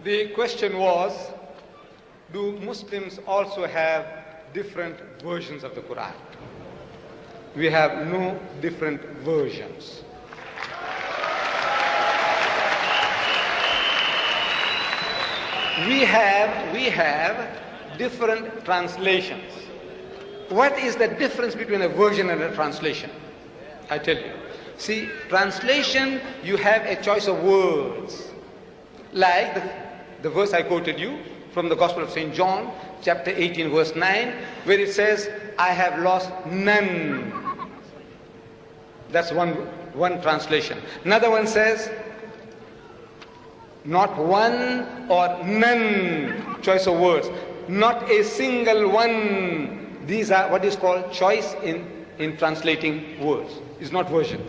The question was, do Muslims also have different versions of the Quran? We have no different versions. We have different translations. What is the difference between a version and a translation? I tell you. See, translation, you have a choice of words. Like the verse I quoted you from the Gospel of St. John, chapter 18, verse 9, where it says, I have lost none. That's one translation. Another one says, not one or none, choice of words. Not a single one. These are what is called choice in translating words. It's not version.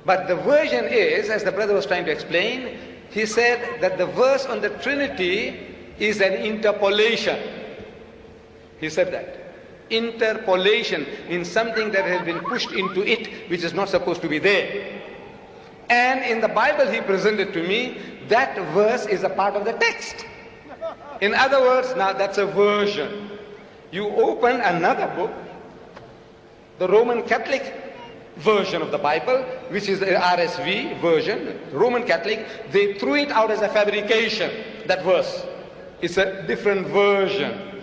But the version is, as the brother was trying to explain, he said that the verse on the Trinity is an interpolation. He said that. Interpolation means something that has been pushed into it, which is not supposed to be there. And in the Bible he presented to me, that verse is a part of the text. In other words, now that's a version. You open another book, the Roman Catholic version of the Bible, which is the RSV version, Roman Catholic, they threw it out as a fabrication, that verse. It's a different version.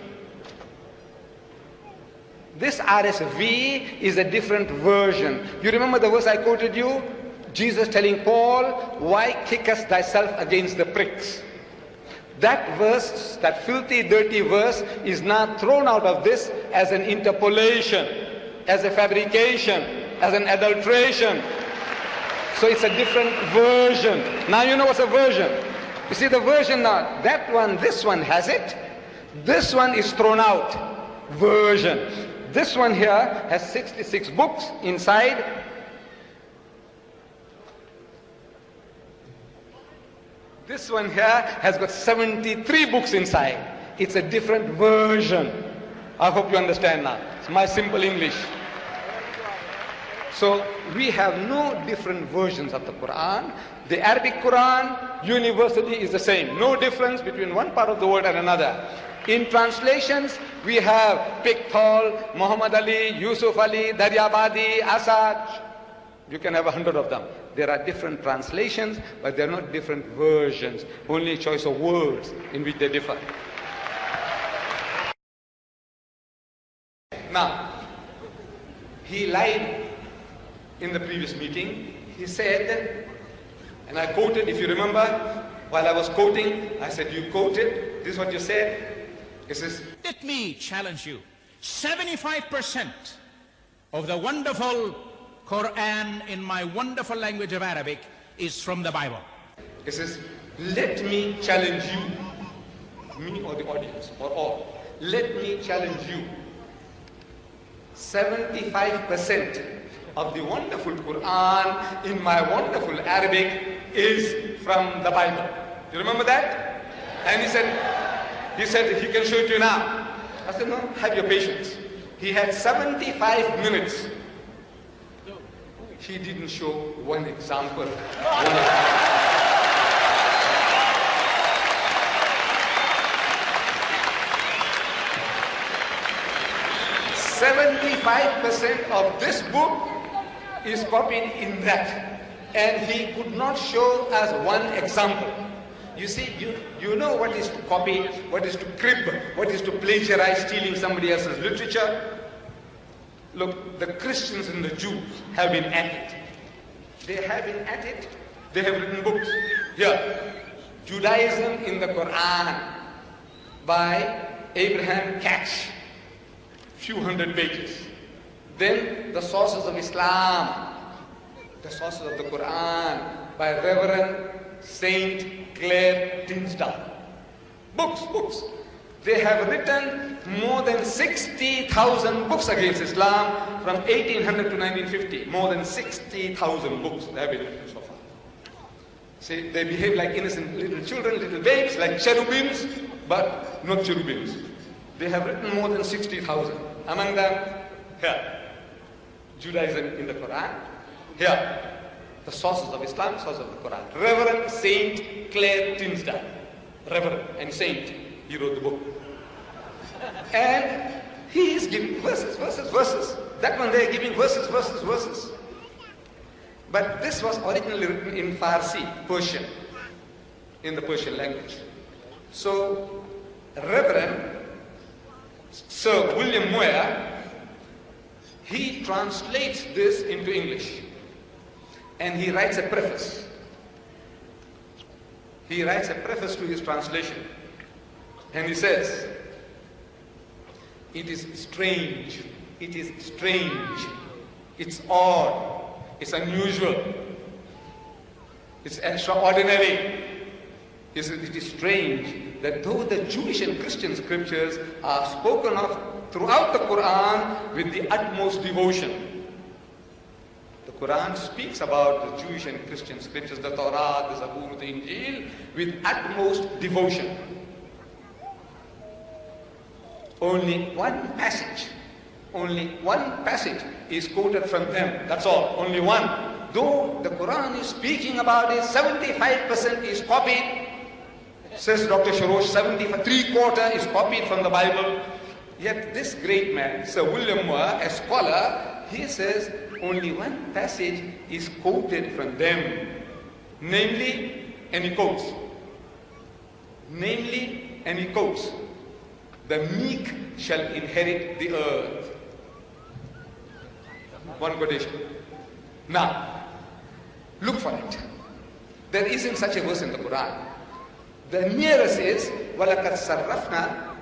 This RSV is a different version. You remember the verse I quoted you? Jesus telling Paul, why kickest thyself against the pricks? That verse, that filthy, dirty verse, is now thrown out of this as an interpolation, as a fabrication, as an adulteration. So it's a different version. Now you know what's a version. You see the version now, that one, this one has it. This one is thrown out. Version. This one here has 66 books inside. This one here has got 73 books inside. It's a different version. I hope you understand now. It's my simple English. So we have no different versions of the Quran. The Arabic Quran universally is the same. No difference between one part of the world and another. In translations, we have Piqthal, Muhammad Ali, Yusuf Ali, Daryabadi, Asad. You can have 100 of them. There are different translations, but they are not different versions. Only choice of words in which they differ. Now, he lied in the previous meeting. He said, and I quoted, if you remember, while I was quoting, I said, you quoted, this is what you said. It says, let me challenge you. 75% of the wonderful Quran in my wonderful language of Arabic is from the Bible. It says, let me challenge you, me or the audience, or all. Let me challenge you. 75% of the wonderful Quran in my wonderful Arabic is from the Bible. You remember that? And he said he can show it to you now. I said, no, have your patience. He had 75 minutes. He didn't show one example. 75% of this book is copied in that. And he could not show us one example. You see, you know what is to copy, what is to crib, what is to plagiarize, stealing somebody else's literature. Look, the Christians and the Jews have been at it. They have been at it. They have written books. Here, Judaism in the Quran by Abraham Catch, few hundred pages. Then the sources of Islam, the sources of the Quran by Reverend Saint Clare Tinsdale. Books. They have written more than 60,000 books against Islam from 1800 to 1950. More than 60,000 books they have been written so far. See, they behave like innocent little children, little babes, like cherubims, but not cherubims. They have written more than 60,000. Among them, here, Judaism in the Quran. Here, the sources of Islam, sources of the Quran. Reverend Saint Clare Tinsdale. reverend and saint. He wrote the book. And he is giving verses. That one they are giving verses. But this was originally written in Farsi, Persian, in the Persian language. So, Reverend Sir William Moyer, he translates this into English. And he writes a preface. He writes a preface to his translation. And he says, it is strange, it's odd, it's unusual, it's extraordinary. He says, it is strange that though the Jewish and Christian scriptures are spoken of throughout the Quran with the utmost devotion. The Quran speaks about the Jewish and Christian scriptures, the Torah, the Zabur, the Injil, with utmost devotion. Only one passage is quoted from them. That's all, only one. Though the Quran is speaking about it, 75% is copied. Says Dr. Sharosh, 3/4 is copied from the Bible. Yet this great man, Sir William Moore, a scholar, he says only one passage is quoted from them. Namely, and he quotes, the meek shall inherit the earth. One quotation. Now, look for it. There isn't such a verse in the Quran. The nearest is وَلَقَدْ صَرَّفْنَا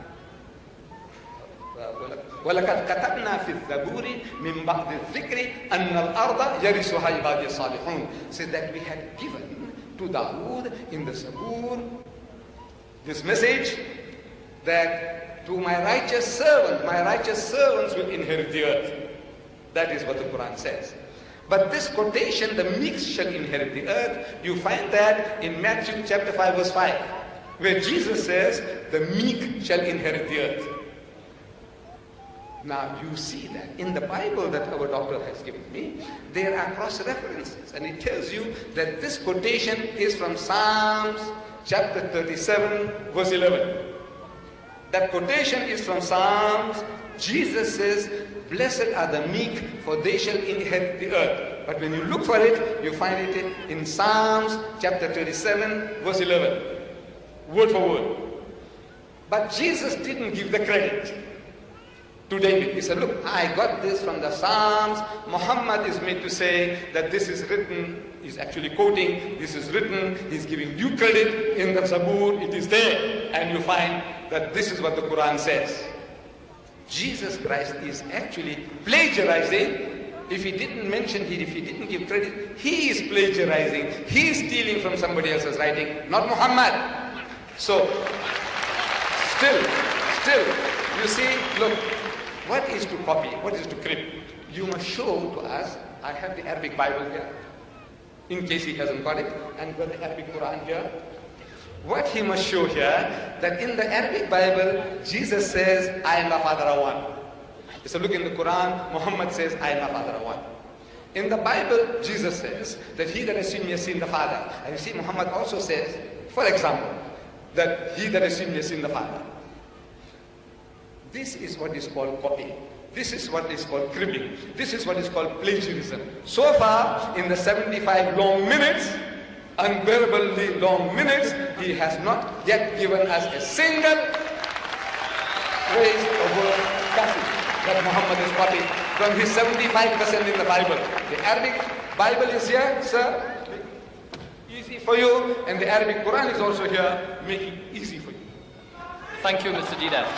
وَلَقَدْ كَتَبْنَا فِي الزَّبُورِ مِنْ بَعْدِ الذِّكْرِ أَنَّ الْأَرْضَ يَرِثُهَا عِبَادِيَ الصَّالِحُونَ. So that we had given to Dawood in the Zabur this message that to my righteous servants will inherit the earth. That is what the Quran says. But this quotation, the meek shall inherit the earth, you find that in Matthew chapter 5 verse 5, where Jesus says, the meek shall inherit the earth. Now you see that in the Bible that our doctor has given me, there are cross references, and it tells you that this quotation is from Psalms chapter 37 verse 11. That quotation is from Psalms. Jesus says, blessed are the meek, for they shall inherit the earth. But when you look for it, you find it in Psalms chapter 37 verse 11. Word for word. But Jesus didn't give the credit to David. He said, look, I got this from the Psalms. Muhammad is made to say that this is written. He's actually quoting, this is written. He's giving due credit in the Zabur. It is there. And you find that this is what the Quran says. Jesus Christ is actually plagiarizing. If he didn't mention it, if he didn't give credit, he is plagiarizing. He is stealing from somebody else's writing, not Muhammad. So, still, you see, look, what is to copy? What is to crypt? You must show to us. I have the Arabic Bible here, in case he hasn't got it, and got the Arabic Quran here. What he must show here, that in the Arabic Bible, Jesus says, I and my Father are one. So look in the Quran, Muhammad says, I and my Father are one. In the Bible, Jesus says that he that has seen me has seen the Father. And you see, Muhammad also says, for example, that he that has seen me has seen the Father. This is what is called copying. This is what is called cribbing. This is what is called plagiarism. So far, in the 75 long minutes, unbearably long minutes, he has not yet given us a single phrase or word passage that Muhammad is copied from his 75% in the Bible. The Arabic Bible is here, sir, easy for you, and the Arabic Quran is also here, making it easy for you. Thank you, Mr. Deidat.